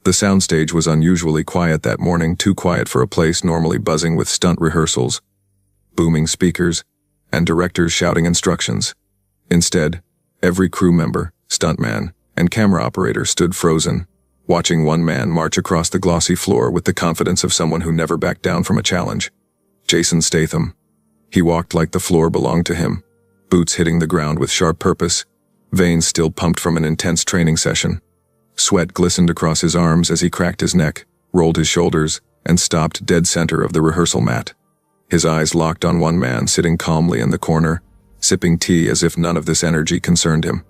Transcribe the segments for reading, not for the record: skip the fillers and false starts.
The soundstage was unusually quiet that morning, too quiet for a place normally buzzing with stunt rehearsals, booming speakers, and directors shouting instructions. Instead, every crew member, stuntman, and camera operator stood frozen, watching one man march across the glossy floor with the confidence of someone who never backed down from a challenge. Jason Statham. He walked like the floor belonged to him, boots hitting the ground with sharp purpose, veins still pumped from an intense training session. Sweat glistened across his arms as he cracked his neck, rolled his shoulders, and stopped dead center of the rehearsal mat. His eyes locked on one man sitting calmly in the corner, sipping tea as if none of this energy concerned him.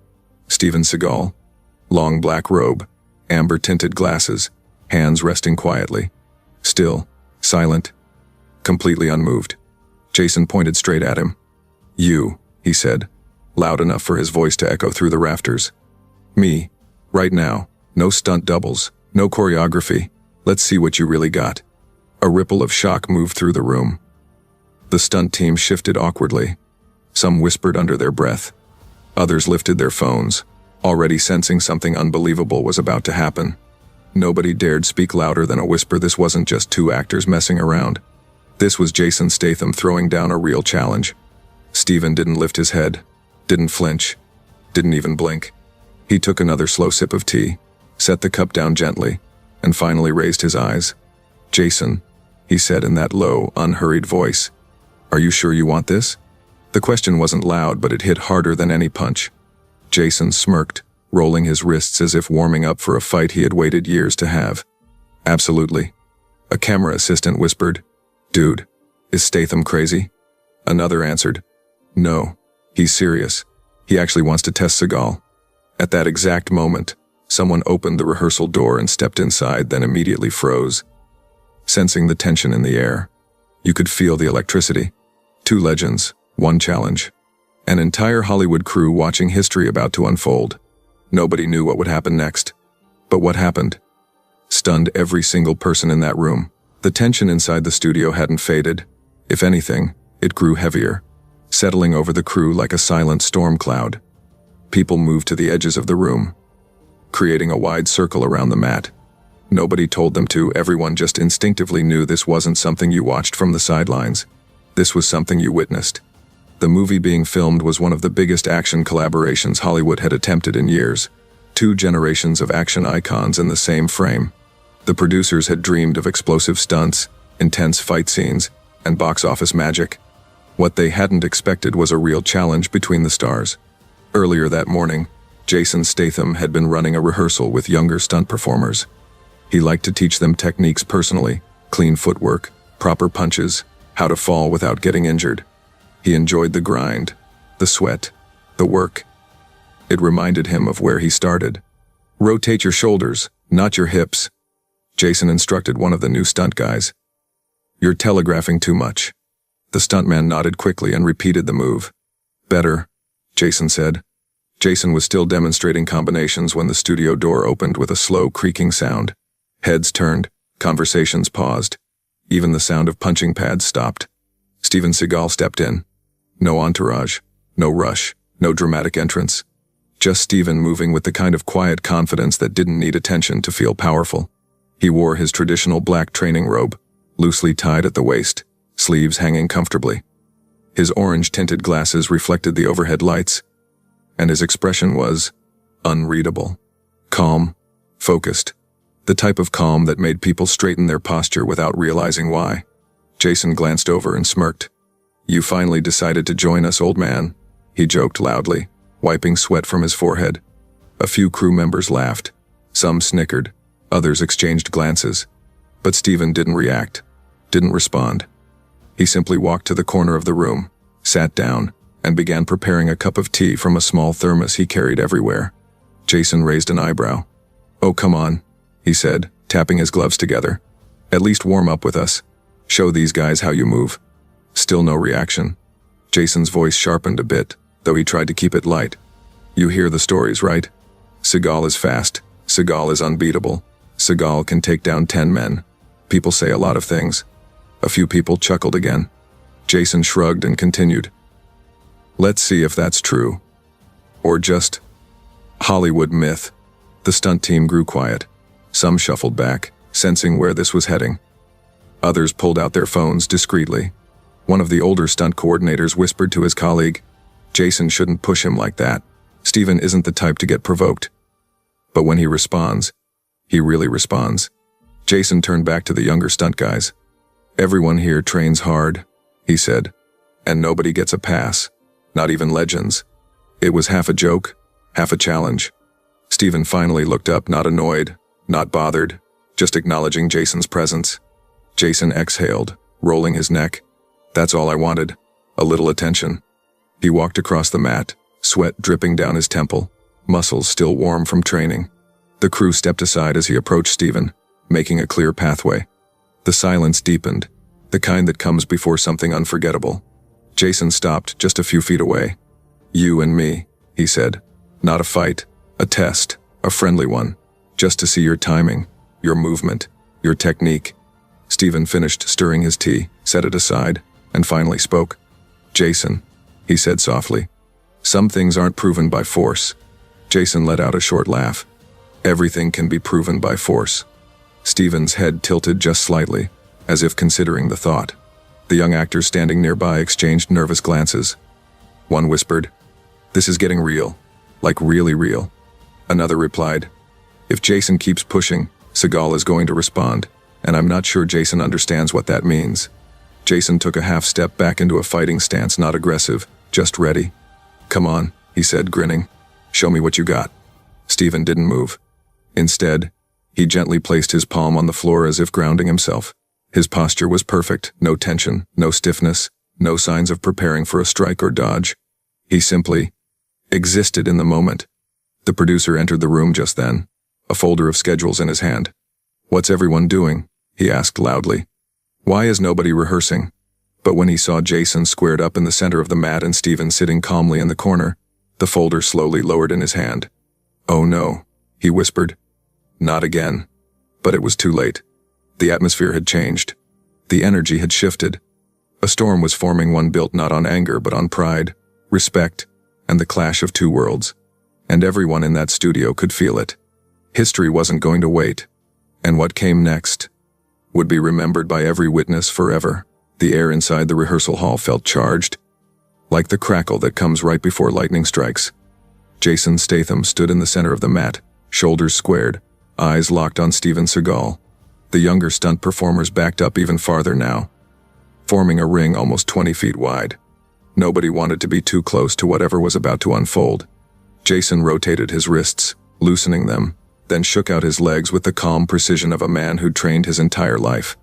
Seagal. Long black robe, amber-tinted glasses, hands resting quietly. Still, silent, completely unmoved. Jason pointed straight at him. "You," he said, loud enough for his voice to echo through the rafters. "Me. Right now. No stunt doubles, no choreography. Let's see what you really got." A ripple of shock moved through the room. The stunt team shifted awkwardly. Some whispered under their breath. Others lifted their phones, already sensing something unbelievable was about to happen. Nobody dared speak louder than a whisper. This wasn't just two actors messing around. This was Jason Statham throwing down a real challenge. Steven didn't lift his head, didn't flinch, didn't even blink. He took another slow sip of tea, set the cup down gently, and finally raised his eyes. "Jason," he said in that low, unhurried voice, "are you sure you want this?" The question wasn't loud, but it hit harder than any punch. Jason smirked, rolling his wrists as if warming up for a fight he had waited years to have. "Absolutely." A camera assistant whispered, "Dude, is Statham crazy?" Another answered, "No, he's serious. He actually wants to test Seagal." At that exact moment, someone opened the rehearsal door and stepped inside, then immediately froze. Sensing the tension in the air, you could feel the electricity. Two legends, one challenge. An entire Hollywood crew watching history about to unfold. Nobody knew what would happen next. But what happened stunned every single person in that room. The tension inside the studio hadn't faded. If anything, it grew heavier, settling over the crew like a silent storm cloud. People moved to the edges of the room, creating a wide circle around the mat. Nobody told them to, everyone just instinctively knew this wasn't something you watched from the sidelines. This was something you witnessed. The movie being filmed was one of the biggest action collaborations Hollywood had attempted in years. 2 generations of action icons in the same frame. The producers had dreamed of explosive stunts, intense fight scenes, and box office magic. What they hadn't expected was a real challenge between the stars. Earlier that morning, Jason Statham had been running a rehearsal with younger stunt performers. He liked to teach them techniques personally, clean footwork, proper punches, how to fall without getting injured. He enjoyed the grind, the sweat, the work. It reminded him of where he started. "Rotate your shoulders, not your hips," Jason instructed one of the new stunt guys. "You're telegraphing too much." The stuntman nodded quickly and repeated the move. "Better," Jason said. Jason was still demonstrating combinations when the studio door opened with a slow creaking sound. Heads turned, conversations paused. Even the sound of punching pads stopped. Steven Seagal stepped in. No entourage, no rush, no dramatic entrance. Just Steven moving with the kind of quiet confidence that didn't need attention to feel powerful. He wore his traditional black training robe, loosely tied at the waist, sleeves hanging comfortably. His orange-tinted glasses reflected the overhead lights, and his expression was unreadable. Calm, focused. The type of calm that made people straighten their posture without realizing why. Jason glanced over and smirked. "You finally decided to join us, old man," he joked loudly, wiping sweat from his forehead. A few crew members laughed. Some snickered. Others exchanged glances. But Steven didn't react, didn't respond. He simply walked to the corner of the room, sat down, and began preparing a cup of tea from a small thermos he carried everywhere. Jason raised an eyebrow. "Oh, come on," he said, tapping his gloves together. "At least warm up with us. Show these guys how you move." Still no reaction. Jason's voice sharpened a bit, though he tried to keep it light. "You hear the stories, right? Seagal is fast. Seagal is unbeatable. Seagal can take down 10 men. People say a lot of things." A few people chuckled again. Jason shrugged and continued. "Let's see if that's true. Or just Hollywood myth." The stunt team grew quiet. Some shuffled back, sensing where this was heading. Others pulled out their phones discreetly. One of the older stunt coordinators whispered to his colleague, "Jason shouldn't push him like that. Steven isn't the type to get provoked." But when he responds, he really responds. Jason turned back to the younger stunt guys. "Everyone here trains hard," he said, "and nobody gets a pass, not even legends." It was half a joke, half a challenge. Steven finally looked up, not annoyed, not bothered, just acknowledging Jason's presence. Jason exhaled, rolling his neck. "That's all I wanted, a little attention." He walked across the mat, sweat dripping down his temple, muscles still warm from training. The crew stepped aside as he approached Steven, making a clear pathway. The silence deepened, the kind that comes before something unforgettable. Jason stopped just a few feet away. "You and me," he said. "Not a fight, a test, a friendly one. Just to see your timing, your movement, your technique." Steven finished stirring his tea, set it aside, and finally spoke. "Jason," he said softly, "some things aren't proven by force." Jason let out a short laugh. "Everything can be proven by force." Steven's head tilted just slightly, as if considering the thought. The young actors standing nearby exchanged nervous glances. One whispered, "This is getting real, like really real." Another replied, "If Jason keeps pushing, Seagal is going to respond, and I'm not sure Jason understands what that means." Jason took a half step back into a fighting stance, not aggressive, just ready. "Come on," he said, grinning. "Show me what you got." Steven didn't move. Instead, he gently placed his palm on the floor as if grounding himself. His posture was perfect, no tension, no stiffness, no signs of preparing for a strike or dodge. He simply existed in the moment. The producer entered the room just then, a folder of schedules in his hand. "What's everyone doing?" he asked loudly. "Why is nobody rehearsing?" But when he saw Jason squared up in the center of the mat and Steven sitting calmly in the corner, the folder slowly lowered in his hand. "Oh no," he whispered. "Not again." But it was too late. The atmosphere had changed. The energy had shifted. A storm was forming, one built not on anger but on pride, respect, and the clash of two worlds. And everyone in that studio could feel it. History wasn't going to wait. And what came next would be remembered by every witness forever. The air inside the rehearsal hall felt charged, like the crackle that comes right before lightning strikes. Jason Statham stood in the center of the mat, shoulders squared, eyes locked on Steven Seagal. The younger stunt performers backed up even farther now, forming a ring almost 20 feet wide. Nobody wanted to be too close to whatever was about to unfold. Jason rotated his wrists, loosening them, then shook out his legs with the calm precision of a man who'd trained his entire life.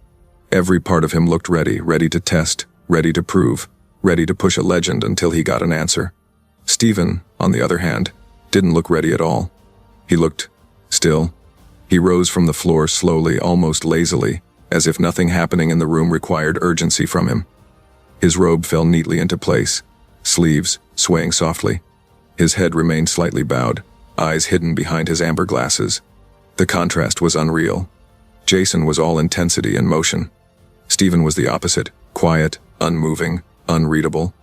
Every part of him looked ready, ready to test, ready to prove, ready to push a legend until he got an answer. Steven, on the other hand, didn't look ready at all. He looked still. He rose from the floor slowly, almost lazily, as if nothing happening in the room required urgency from him. His robe fell neatly into place, sleeves swaying softly. His head remained slightly bowed, eyes hidden behind his amber glasses. The contrast was unreal. Jason was all intensity and motion. Steven was the opposite, quiet, unmoving, unreadable.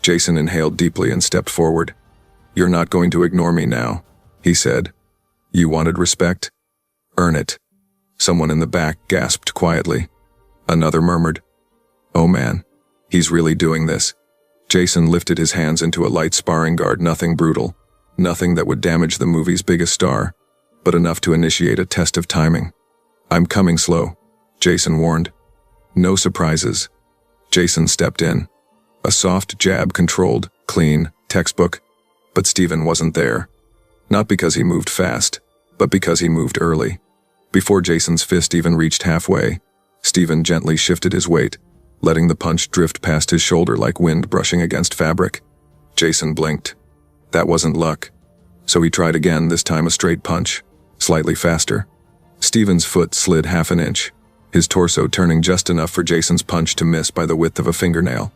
Jason inhaled deeply and stepped forward. "You're not going to ignore me now," he said. "You wanted respect? Earn it." Someone in the back gasped quietly. Another murmured, "Oh man, he's really doing this." Jason lifted his hands into a light sparring guard, nothing brutal, nothing that would damage the movie's biggest star, but enough to initiate a test of timing. "I'm coming slow," Jason warned. No surprises. Jason stepped in. A soft jab, controlled, clean, textbook, but Steven wasn't there. Not because he moved fast, but because he moved early. Before Jason's fist even reached halfway, Steven gently shifted his weight, letting the punch drift past his shoulder like wind brushing against fabric. Jason blinked. That wasn't luck. So he tried again, this time a straight punch, slightly faster. Steven's foot slid half an inch, his torso turning just enough for Jason's punch to miss by the width of a fingernail.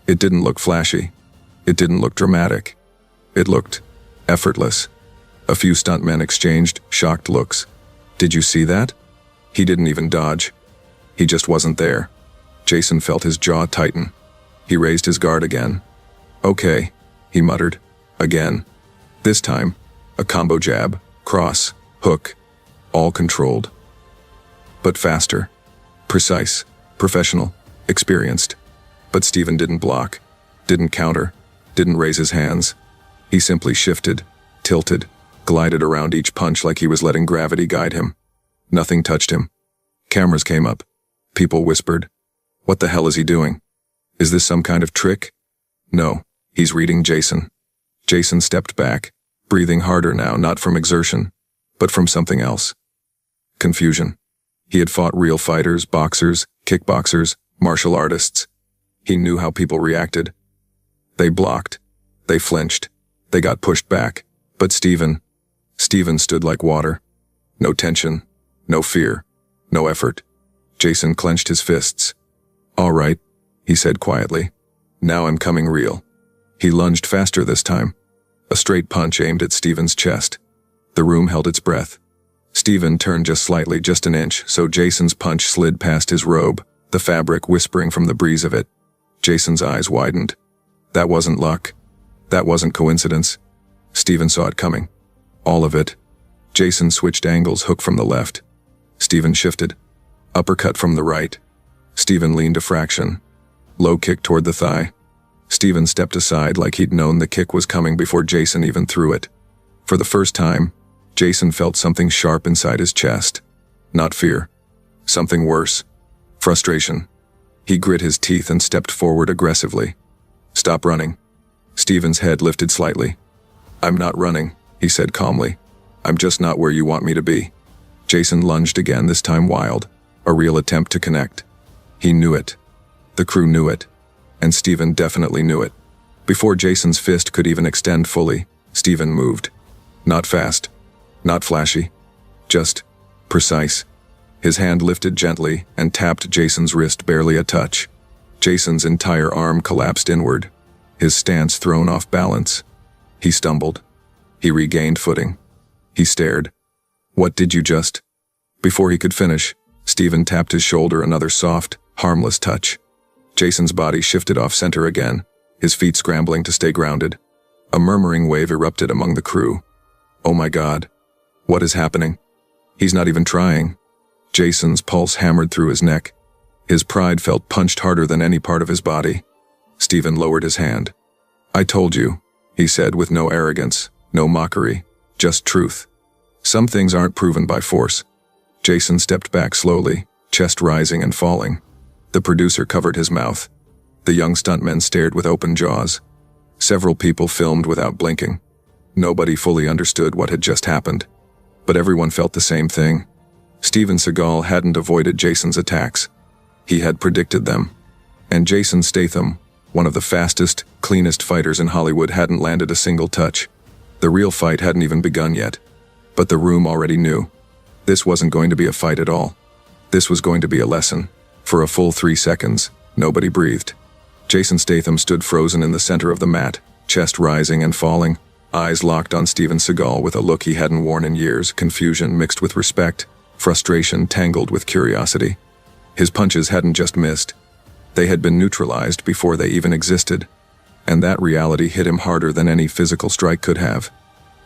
It didn't look flashy. It didn't look dramatic. It looked effortless. A few stuntmen exchanged shocked looks. "Did you see that?" He didn't even dodge. He just wasn't there. Jason felt his jaw tighten. He raised his guard again. "Okay," he muttered. Again. This time, a combo jab, cross, hook. All controlled. But faster. Precise. Professional. Experienced. But Stephen didn't block. Didn't counter. Didn't raise his hands. He simply shifted, tilted, glided around each punch like he was letting gravity guide him. Nothing touched him. Cameras came up. People whispered, "What the hell is he doing? Is this some kind of trick?" No, he's reading Jason. Jason stepped back, breathing harder now, not from exertion, but from something else. Confusion. He had fought real fighters, boxers, kickboxers, martial artists. He knew how people reacted. They blocked. They flinched. They got pushed back. But Stephen stood like water. No tension. No fear. No effort. Jason clenched his fists. "All right," he said quietly. "Now I'm coming real." He lunged faster this time. A straight punch aimed at Stephen's chest. The room held its breath. Stephen turned just slightly, just an inch, so Jason's punch slid past his robe, the fabric whispering from the breeze of it. Jason's eyes widened. That wasn't luck. That wasn't coincidence. Stephen saw it coming. All of it. Jason switched angles, hook from the left. Stephen shifted. Uppercut from the right. Stephen leaned a fraction. Low kick toward the thigh. Stephen stepped aside like he'd known the kick was coming before Jason even threw it. For the first time, Jason felt something sharp inside his chest. Not fear. Something worse. Frustration. He grit his teeth and stepped forward aggressively. "Stop running." Stephen's head lifted slightly. "I'm not running," he said calmly. "I'm just not where you want me to be." Jason lunged again, this time wild. A real attempt to connect. He knew it. The crew knew it. And Stephen definitely knew it. Before Jason's fist could even extend fully, Stephen moved. Not fast. Not flashy. Just precise. His hand lifted gently and tapped Jason's wrist, barely a touch. Jason's entire arm collapsed inward, his stance thrown off balance. He stumbled. He regained footing. He stared. "What did you just?" Before he could finish, Stephen tapped his shoulder, another soft, harmless touch. Jason's body shifted off center again, his feet scrambling to stay grounded. A murmuring wave erupted among the crew. "Oh my God. What is happening? He's not even trying." Jason's pulse hammered through his neck. His pride felt punched harder than any part of his body. Stephen lowered his hand. "I told you," he said with no arrogance, no mockery, just truth. "Some things aren't proven by force." Jason stepped back slowly, chest rising and falling. The producer covered his mouth. The young stuntmen stared with open jaws. Several people filmed without blinking. Nobody fully understood what had just happened. But everyone felt the same thing. Steven Seagal hadn't avoided Jason's attacks. He had predicted them. And Jason Statham, one of the fastest, cleanest fighters in Hollywood, hadn't landed a single touch. The real fight hadn't even begun yet. But the room already knew. This wasn't going to be a fight at all. This was going to be a lesson. For a full 3 seconds, nobody breathed. Jason Statham stood frozen in the center of the mat, chest rising and falling, eyes locked on Steven Seagal with a look he hadn't worn in years, confusion mixed with respect, frustration tangled with curiosity. His punches hadn't just missed. They had been neutralized before they even existed. And that reality hit him harder than any physical strike could have.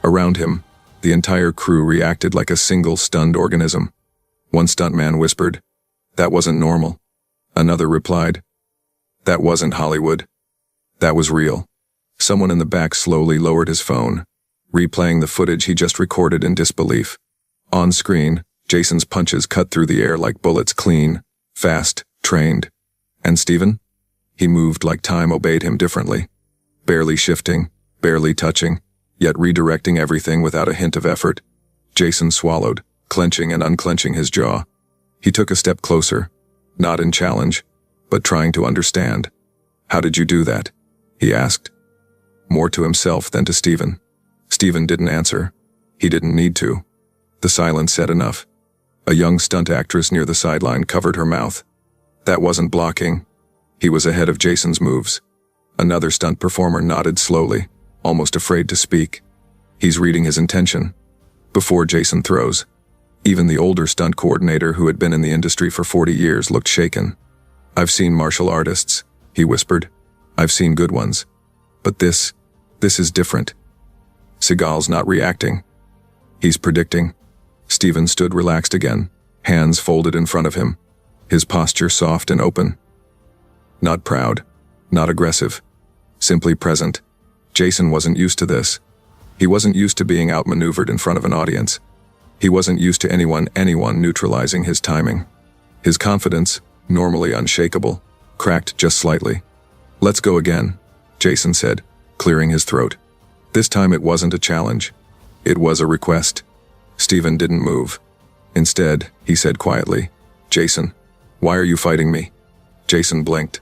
Around him, the entire crew reacted like a single stunned organism. One stuntman whispered, "That wasn't normal." Another replied, "That wasn't Hollywood. That was real." Someone in the back slowly lowered his phone, replaying the footage he just recorded in disbelief. On screen, Jason's punches cut through the air like bullets, clean, fast, trained. And Stephen? He moved like time obeyed him differently. Barely shifting, barely touching, yet redirecting everything without a hint of effort. Jason swallowed, clenching and unclenching his jaw. He took a step closer, not in challenge, but trying to understand. "How did you do that?" he asked. More to himself than to Stephen. Stephen didn't answer. He didn't need to. The silence said enough. A young stunt actress near the sideline covered her mouth. That wasn't blocking. He was ahead of Jason's moves. Another stunt performer nodded slowly, almost afraid to speak. He's reading his intention. Before Jason throws. Even the older stunt coordinator who had been in the industry for 40 years looked shaken. "I've seen martial artists," he whispered. "I've seen good ones. But this is different." Seagal's not reacting. He's predicting. Stephen stood relaxed again, hands folded in front of him, his posture soft and open. Not proud, not aggressive, simply present. Jason wasn't used to this. He wasn't used to being outmaneuvered in front of an audience. He wasn't used to anyone neutralizing his timing. His confidence, normally unshakable, cracked just slightly. "Let's go again," Jason said, clearing his throat. This time it wasn't a challenge. It was a request. Stephen didn't move. Instead, he said quietly, "Jason, why are you fighting me?" Jason blinked.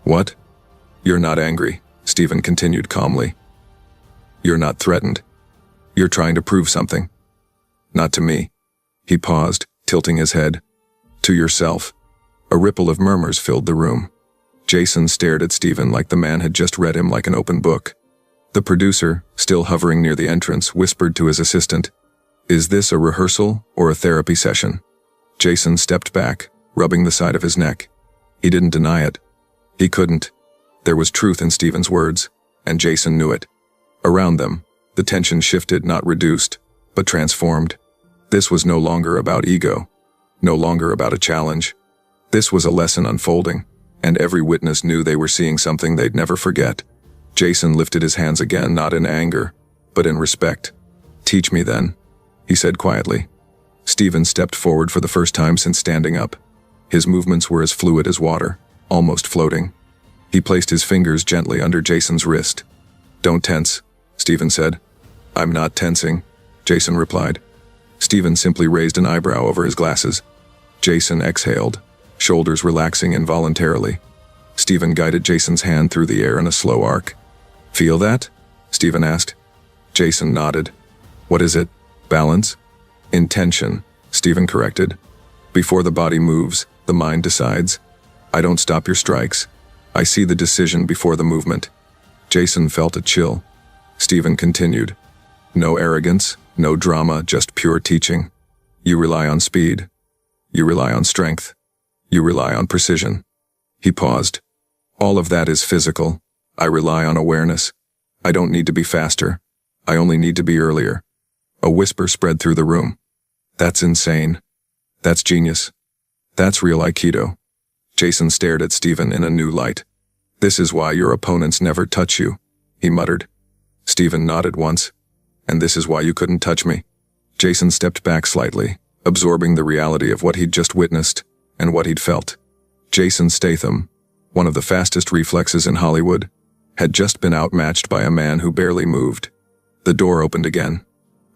"What?" "You're not angry," Stephen continued calmly. "You're not threatened. You're trying to prove something." "Not to me." He paused, tilting his head. "To yourself." A ripple of murmurs filled the room. Jason stared at Stephen like the man had just read him like an open book. The producer, still hovering near the entrance, whispered to his assistant, "Is this a rehearsal or a therapy session?" Jason stepped back, rubbing the side of his neck. He didn't deny it. He couldn't. There was truth in Stephen's words, and Jason knew it. Around them, the tension shifted, not reduced, but transformed. This was no longer about ego, no longer about a challenge. This was a lesson unfolding, and every witness knew they were seeing something they'd never forget. Jason lifted his hands again, not in anger, but in respect. "Teach me then," he said quietly. Stephen stepped forward for the first time since standing up. His movements were as fluid as water, almost floating. He placed his fingers gently under Jason's wrist. "Don't tense," Stephen said. "I'm not tensing," Jason replied. Stephen simply raised an eyebrow over his glasses. Jason exhaled, shoulders relaxing involuntarily. Stephen guided Jason's hand through the air in a slow arc. "Feel that?" Stephen asked. Jason nodded. "What is it? Balance?" "Intention," Stephen corrected. "Before the body moves, the mind decides. I don't stop your strikes. I see the decision before the movement." Jason felt a chill. Stephen continued. "No arrogance, no drama, just pure teaching. You rely on speed. You rely on strength. You rely on precision." He paused. "All of that is physical. I rely on awareness. I don't need to be faster. I only need to be earlier." A whisper spread through the room. "That's insane. That's genius. That's real Aikido." Jason stared at Stephen in a new light. "This is why your opponents never touch you," he muttered. Stephen nodded once. "And this is why you couldn't touch me." Jason stepped back slightly, absorbing the reality of what he'd just witnessed and what he'd felt. Jason Statham, one of the fastest reflexes in Hollywood, had just been outmatched by a man who barely moved. The door opened again.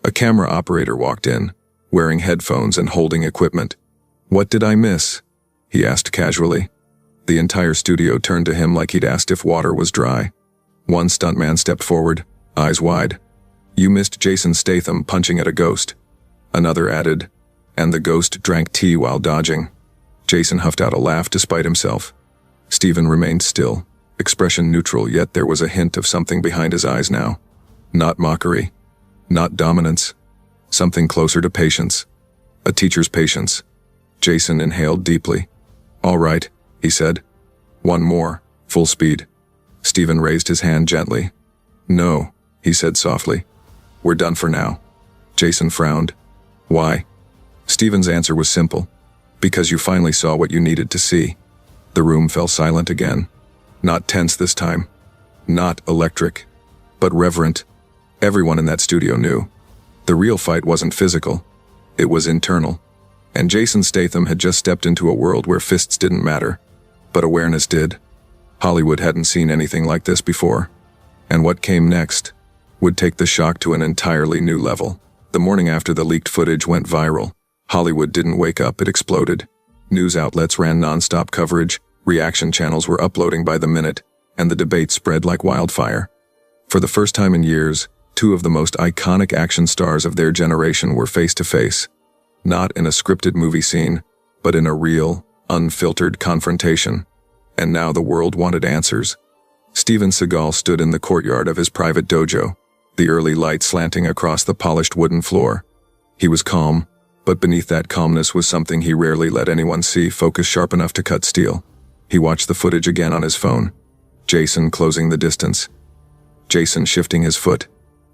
A camera operator walked in, wearing headphones and holding equipment. "What did I miss?" he asked casually. The entire studio turned to him like he'd asked if water was dry. One stuntman stepped forward, eyes wide. "You missed Jason Statham punching at a ghost." Another added, "And the ghost drank tea while dodging." Jason huffed out a laugh despite himself. Stephen remained still, expression neutral, yet there was a hint of something behind his eyes now. Not mockery, not dominance, something closer to patience. A teacher's patience. Jason inhaled deeply. "All right," he said. "One more, full speed." Stephen raised his hand gently. "No," he said softly. "We're done for now." Jason frowned. "Why?" Stephen's answer was simple. "Because you finally saw what you needed to see." The room fell silent again. Not tense this time. Not electric. But reverent. Everyone in that studio knew. The real fight wasn't physical. It was internal. And Jason Statham had just stepped into a world where fists didn't matter. But awareness did. Hollywood hadn't seen anything like this before. And what came next would take the shock to an entirely new level. The morning after the leaked footage went viral, Hollywood didn't wake up, it exploded. News outlets ran non-stop coverage, reaction channels were uploading by the minute, and the debate spread like wildfire. For the first time in years, two of the most iconic action stars of their generation were face to face. Not in a scripted movie scene, but in a real, unfiltered confrontation. And now the world wanted answers. Steven Seagal stood in the courtyard of his private dojo, the early light slanting across the polished wooden floor. He was calm, but beneath that calmness was something he rarely let anyone see, focus sharp enough to cut steel. He watched the footage again on his phone. Jason closing the distance. Jason shifting his foot.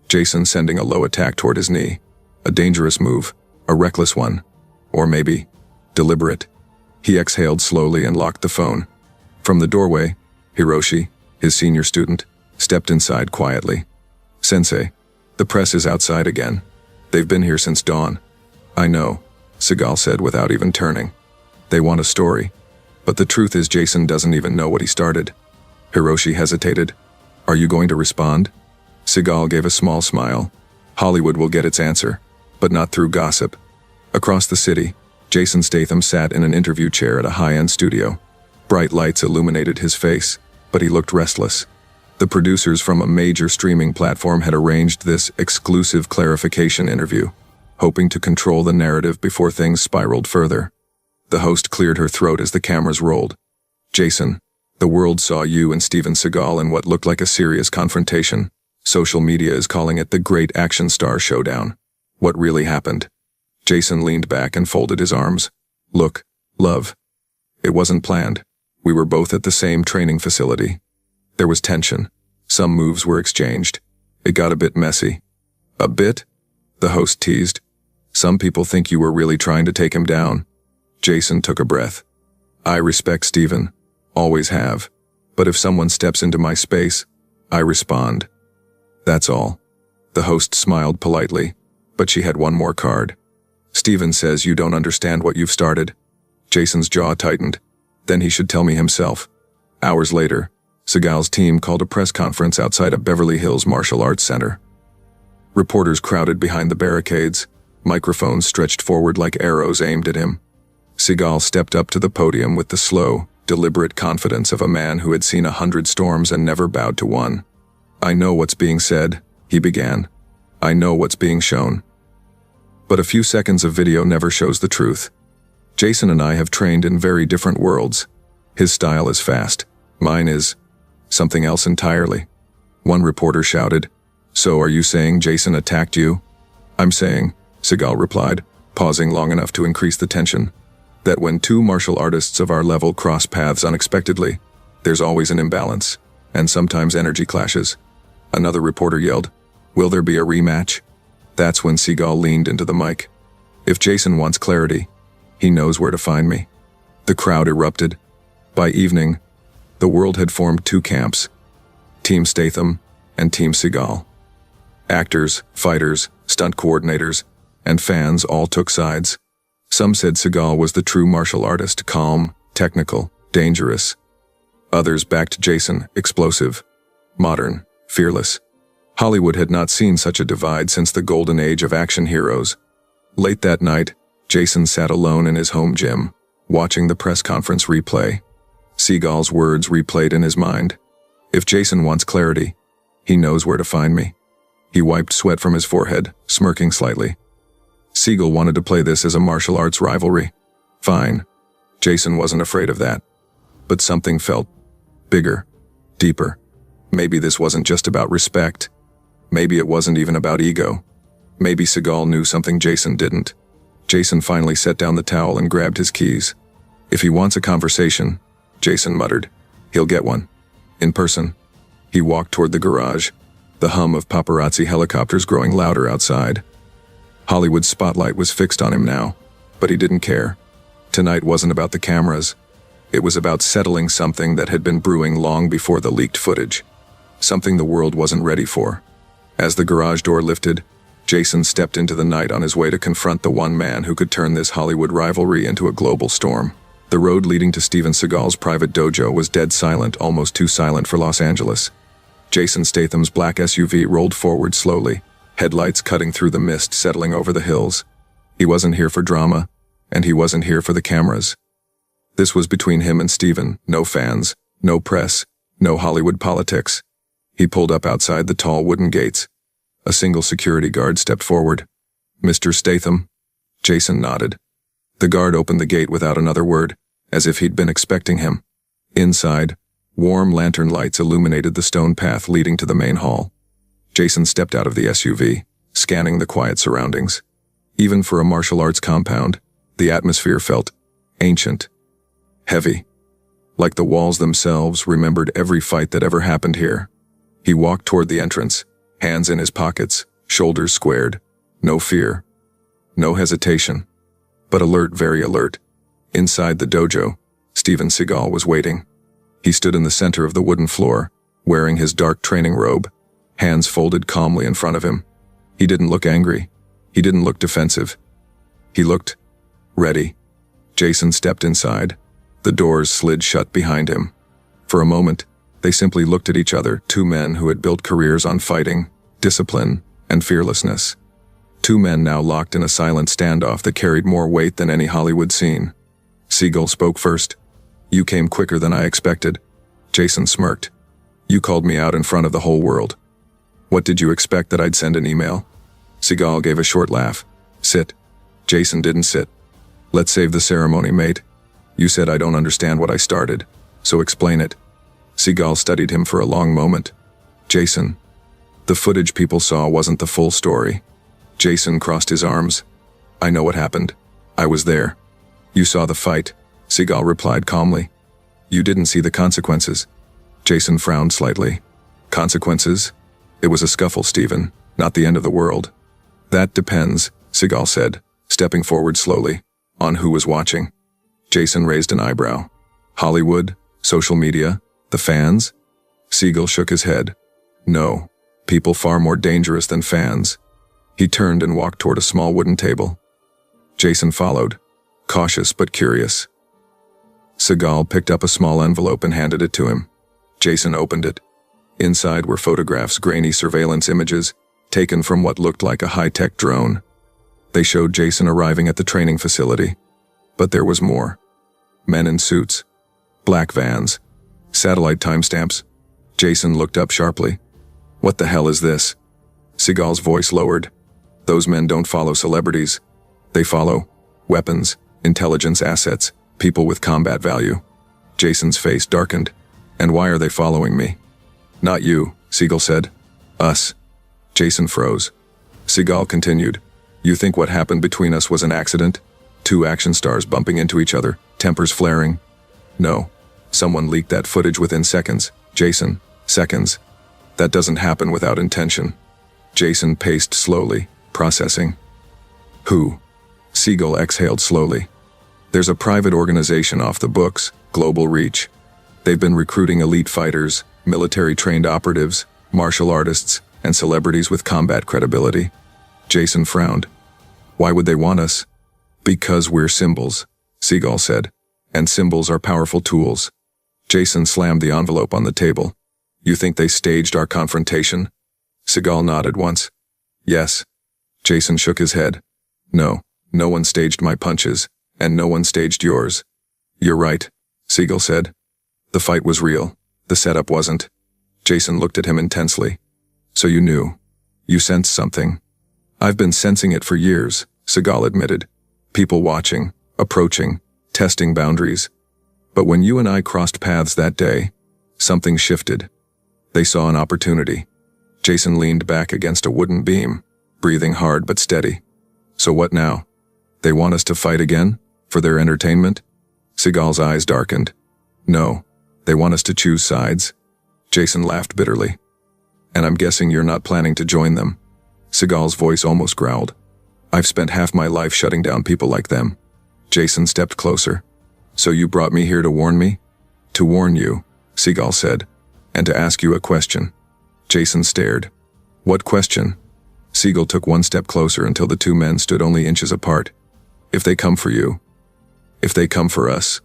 Jason sending a low attack toward his knee. A dangerous move, A reckless one. Or maybe deliberate. He exhaled slowly and locked the phone. From the doorway, Hiroshi, his senior student, stepped inside quietly. "Sensei, the press is outside again. They've been here since dawn." "I know," Seagal said without even turning. "They want a story. But the truth is Jason doesn't even know what he started." Hiroshi hesitated. "Are you going to respond?" Seagal gave a small smile. "Hollywood will get its answer, but not through gossip." Across the city, Jason Statham sat in an interview chair at a high-end studio. Bright lights illuminated his face, but he looked restless. The producers from a major streaming platform had arranged this exclusive clarification interview, hoping to control the narrative before things spiraled further. The host cleared her throat as the cameras rolled. "Jason, the world saw you and Steven Seagal in what looked like a serious confrontation. Social media is calling it the Great Action Star Showdown. What really happened?" Jason leaned back and folded his arms. "Look, love. It wasn't planned. We were both at the same training facility. There was tension. Some moves were exchanged. It got a bit messy." "A bit?" the host teased. "Some people think you were really trying to take him down." Jason took a breath. "I respect Steven. Always have. But if someone steps into my space, I respond. That's all." The host smiled politely, but she had one more card. "Steven says you don't understand what you've started." Jason's jaw tightened. Then he should tell me himself. Hours later, Seagal's team called a press conference outside a Beverly Hills martial arts center. Reporters crowded behind the barricades, microphones stretched forward like arrows aimed at him. Seagal stepped up to the podium with the slow, deliberate confidence of a man who had seen 100 storms and never bowed to one. "I know what's being said," he began. "I know what's being shown. But a few seconds of video never shows the truth. Jason and I have trained in very different worlds. His style is fast. Mine is something else entirely." One reporter shouted, "So are you saying Jason attacked you?" "I'm saying," Seagal replied, pausing long enough to increase the tension, "that when two martial artists of our level cross paths unexpectedly, there's always an imbalance, and sometimes energy clashes." Another reporter yelled, "Will there be a rematch?" That's when Seagal leaned into the mic. "If Jason wants clarity, he knows where to find me." The crowd erupted. By evening, the world had formed two camps, Team Statham and Team Seagal. Actors, fighters, stunt coordinators, and fans all took sides. Some said Seagal was the true martial artist, calm, technical, dangerous. Others backed Jason, explosive, modern, fearless. Hollywood had not seen such a divide since the golden age of action heroes. Late that night, Jason sat alone in his home gym, watching the press conference replay. Seagal's words replayed in his mind. "If Jason wants clarity, he knows where to find me." He wiped sweat from his forehead, smirking slightly. Seagal wanted to play this as a martial arts rivalry. Fine. Jason wasn't afraid of that. But something felt bigger, deeper. Maybe this wasn't just about respect. Maybe it wasn't even about ego. Maybe Seagal knew something Jason didn't. Jason finally set down the towel and grabbed his keys. "If he wants a conversation," Jason muttered, "he'll get one. In person." He walked toward the garage, the hum of paparazzi helicopters growing louder outside. Hollywood's spotlight was fixed on him now, but he didn't care. Tonight wasn't about the cameras. It was about settling something that had been brewing long before the leaked footage. Something the world wasn't ready for. As the garage door lifted, Jason stepped into the night on his way to confront the one man who could turn this Hollywood rivalry into a global storm. The road leading to Steven Seagal's private dojo was dead silent, almost too silent for Los Angeles. Jason Statham's black SUV rolled forward slowly, headlights cutting through the mist settling over the hills. He wasn't here for drama, and he wasn't here for the cameras. This was between him and Steven, no fans, no press, no Hollywood politics. He pulled up outside the tall wooden gates. A single security guard stepped forward. "Mr. Statham?" Jason nodded. The guard opened the gate without another word, as if he'd been expecting him. Inside, warm lantern lights illuminated the stone path leading to the main hall. Jason stepped out of the SUV, scanning the quiet surroundings. Even for a martial arts compound, the atmosphere felt ancient, heavy. Like the walls themselves remembered every fight that ever happened here. He walked toward the entrance, hands in his pockets, shoulders squared. No fear. No hesitation. But alert, very alert. Inside the dojo, Steven Seagal was waiting. He stood in the center of the wooden floor, wearing his dark training robe, hands folded calmly in front of him. He didn't look angry. He didn't look defensive. He looked ready. Jason stepped inside. The doors slid shut behind him. For a moment, they simply looked at each other, two men who had built careers on fighting, discipline, and fearlessness. Two men now locked in a silent standoff that carried more weight than any Hollywood scene. Seagal spoke first. "You came quicker than I expected." Jason smirked. "You called me out in front of the whole world. What did you expect, that I'd send an email?" Seagal gave a short laugh. "Sit." Jason didn't sit. "Let's save the ceremony, mate. You said I don't understand what I started, so explain it." Seagal studied him for a long moment. "Jason, the footage people saw wasn't the full story." Jason crossed his arms. "I know what happened. I was there." "You saw the fight," Seagal replied calmly. "You didn't see the consequences." Jason frowned slightly. "Consequences? It was a scuffle, Steven, not the end of the world." "That depends," Seagal said, stepping forward slowly, "on who was watching." Jason raised an eyebrow. "Hollywood? Social media? The fans?" Seagal shook his head. "No, people far more dangerous than fans." He turned and walked toward a small wooden table. Jason followed, cautious but curious. Seagal picked up a small envelope and handed it to him. Jason opened it. Inside were photographs, grainy surveillance images, taken from what looked like a high-tech drone. They showed Jason arriving at the training facility. But there was more. Men in suits. Black vans. Satellite timestamps. Jason looked up sharply. "What the hell is this?" Seagal's voice lowered. "Those men don't follow celebrities. They follow weapons, intelligence assets, people with combat value." Jason's face darkened. "And why are they following me?" "Not you," Seagal said. "Us." Jason froze. Seagal continued. "You think what happened between us was an accident? Two action stars bumping into each other, tempers flaring?" "No. Someone leaked that footage within seconds, Jason. Seconds. That doesn't happen without intention." Jason paced slowly, processing. "Who?" Seagal exhaled slowly. "There's a private organization off the books, Global Reach. They've been recruiting elite fighters, military-trained operatives, martial artists, and celebrities with combat credibility." Jason frowned. "Why would they want us?" "Because we're symbols," Seagal said. "And symbols are powerful tools." Jason slammed the envelope on the table. "You think they staged our confrontation?" Seagal nodded once. "Yes." Jason shook his head. "No, no one staged my punches, and no one staged yours." "You're right," Seagal said. "The fight was real. The setup wasn't." Jason looked at him intensely. "So you knew. You sensed something." "I've been sensing it for years," Seagal admitted. "People watching, approaching, testing boundaries. But when you and I crossed paths that day, something shifted. They saw an opportunity." Jason leaned back against a wooden beam, breathing hard but steady. "So what now? They want us to fight again? For their entertainment?" Seagal's eyes darkened. "No, they want us to choose sides." Jason laughed bitterly. "And I'm guessing you're not planning to join them." Seagal's voice almost growled. "I've spent half my life shutting down people like them." Jason stepped closer. "So you brought me here to warn me?" "To warn you," Seagal said, "and to ask you a question." Jason stared. "What question?" Seagal took one step closer until the two men stood only inches apart. "If they come for you, if they come for us,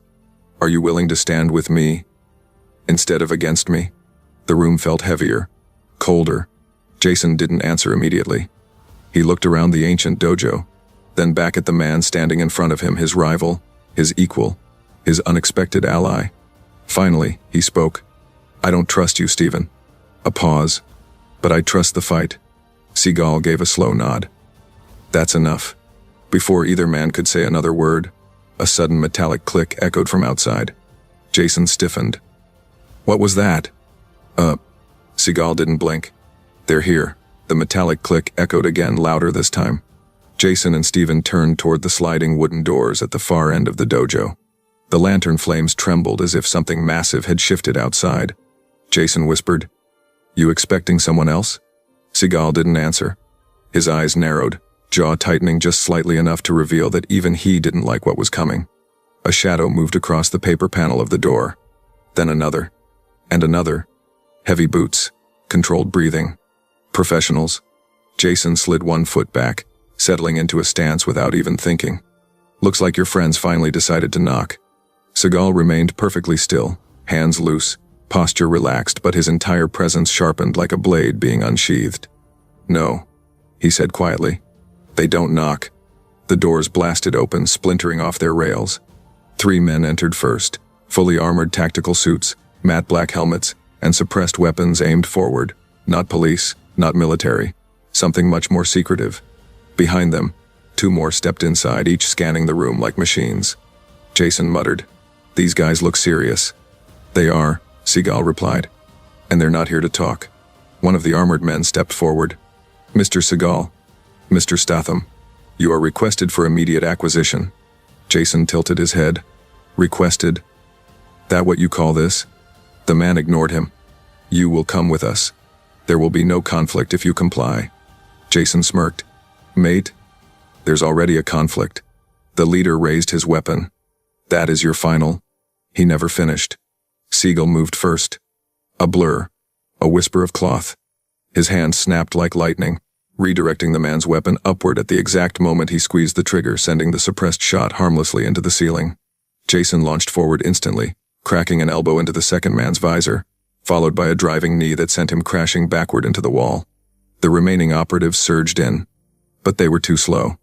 are you willing to stand with me instead of against me?" The room felt heavier, colder. Jason didn't answer immediately. He looked around the ancient dojo, then back at the man standing in front of him, his rival, his equal, his unexpected ally. Finally, he spoke. "I don't trust you, Steven." A pause. "But I trust the fight." Seagal gave a slow nod. "That's enough." Before either man could say another word, a sudden metallic click echoed from outside. Jason stiffened. "What was that?" Seagal didn't blink. "They're here." The metallic click echoed again, louder this time. Jason and Steven turned toward the sliding wooden doors at the far end of the dojo. The lantern flames trembled as if something massive had shifted outside. Jason whispered, "You expecting someone else?" Seagal didn't answer. His eyes narrowed, jaw tightening just slightly enough to reveal that even he didn't like what was coming. A shadow moved across the paper panel of the door. Then another. And another. Heavy boots. Controlled breathing. Professionals. Jason slid one foot back, settling into a stance without even thinking. Looks like your friends finally decided to knock. Seagal remained perfectly still, hands loose, posture relaxed, but his entire presence sharpened like a blade being unsheathed. No, he said quietly. They don't knock. The doors blasted open, splintering off their rails. 3 men entered first, fully armored tactical suits, matte black helmets, and suppressed weapons aimed forward. Not police, not military. Something much more secretive. Behind them, 2 more stepped inside, each scanning the room like machines. Jason muttered, "These guys look serious." "They are," Seagal replied. "And they're not here to talk." One of the armored men stepped forward. "Mr. Seagal, Mr. Statham, you are requested for immediate acquisition." Jason tilted his head. "Requested? That what you call this?" The man ignored him. "You will come with us. There will be no conflict if you comply." Jason smirked. "Mate, there's already a conflict." The leader raised his weapon. "That is your final?" He never finished. Seagal moved first. A blur. A whisper of cloth. His hand snapped like lightning, redirecting the man's weapon upward at the exact moment he squeezed the trigger, sending the suppressed shot harmlessly into the ceiling. Jason launched forward instantly, cracking an elbow into the second man's visor, followed by a driving knee that sent him crashing backward into the wall. The remaining operatives surged in, but they were too slow.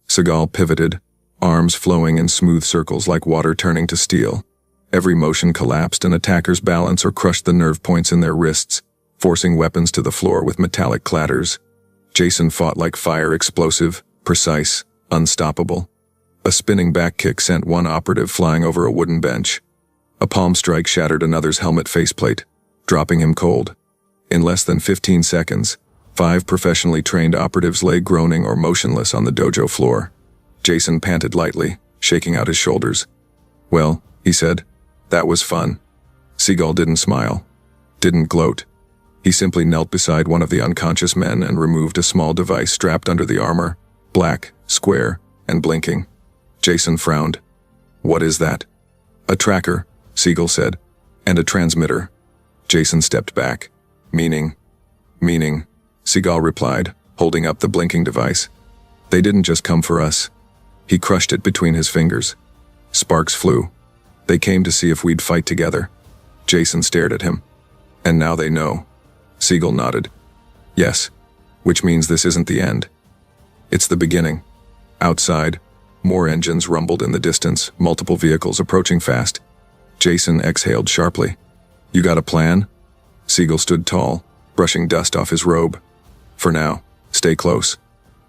Seagal pivoted, arms flowing in smooth circles like water turning to steel. Every motion collapsed an attacker's balance or crushed the nerve points in their wrists, forcing weapons to the floor with metallic clatters. Jason fought like fire, explosive, precise, unstoppable. A spinning back kick sent one operative flying over a wooden bench. A palm strike shattered another's helmet faceplate, dropping him cold. In less than 15 seconds, 5 professionally trained operatives lay groaning or motionless on the dojo floor. Jason panted lightly, shaking out his shoulders. "Well," he said, "that was fun." Seagal didn't smile, didn't gloat. He simply knelt beside one of the unconscious men and removed a small device strapped under the armor, black, square, and blinking. Jason frowned. "What is that?" "A tracker," Seagal said, "and a transmitter." Jason stepped back. Meaning, Seagal replied, holding up the blinking device. "They didn't just come for us." He crushed it between his fingers. Sparks flew. "They came to see if we'd fight together." Jason stared at him. "And now they know." Seagal nodded. "Yes, which means this isn't the end. It's the beginning." Outside, more engines rumbled in the distance, multiple vehicles approaching fast. Jason exhaled sharply. "You got a plan?" Seagal stood tall, brushing dust off his robe. "For now, stay close."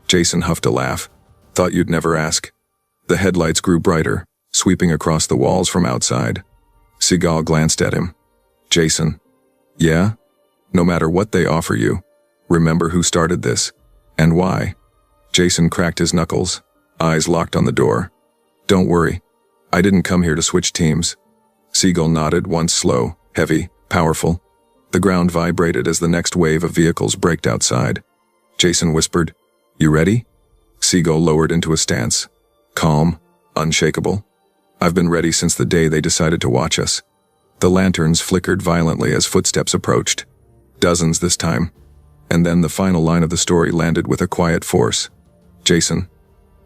Jason huffed a laugh. "Thought you'd never ask." The headlights grew brighter, sweeping across the walls from outside. Seagal glanced at him. "Jason, yeah? No matter what they offer you, remember who started this, and why." Jason cracked his knuckles, eyes locked on the door. "Don't worry, I didn't come here to switch teams." Seagal nodded, once slow, heavy, powerful. The ground vibrated as the next wave of vehicles braked outside. Jason whispered, "You ready?" Seagal lowered into a stance, calm, unshakable. "I've been ready since the day they decided to watch us." The lanterns flickered violently as footsteps approached. Dozens this time. And then the final line of the story landed with a quiet force. "Jason,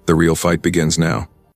the real fight begins now."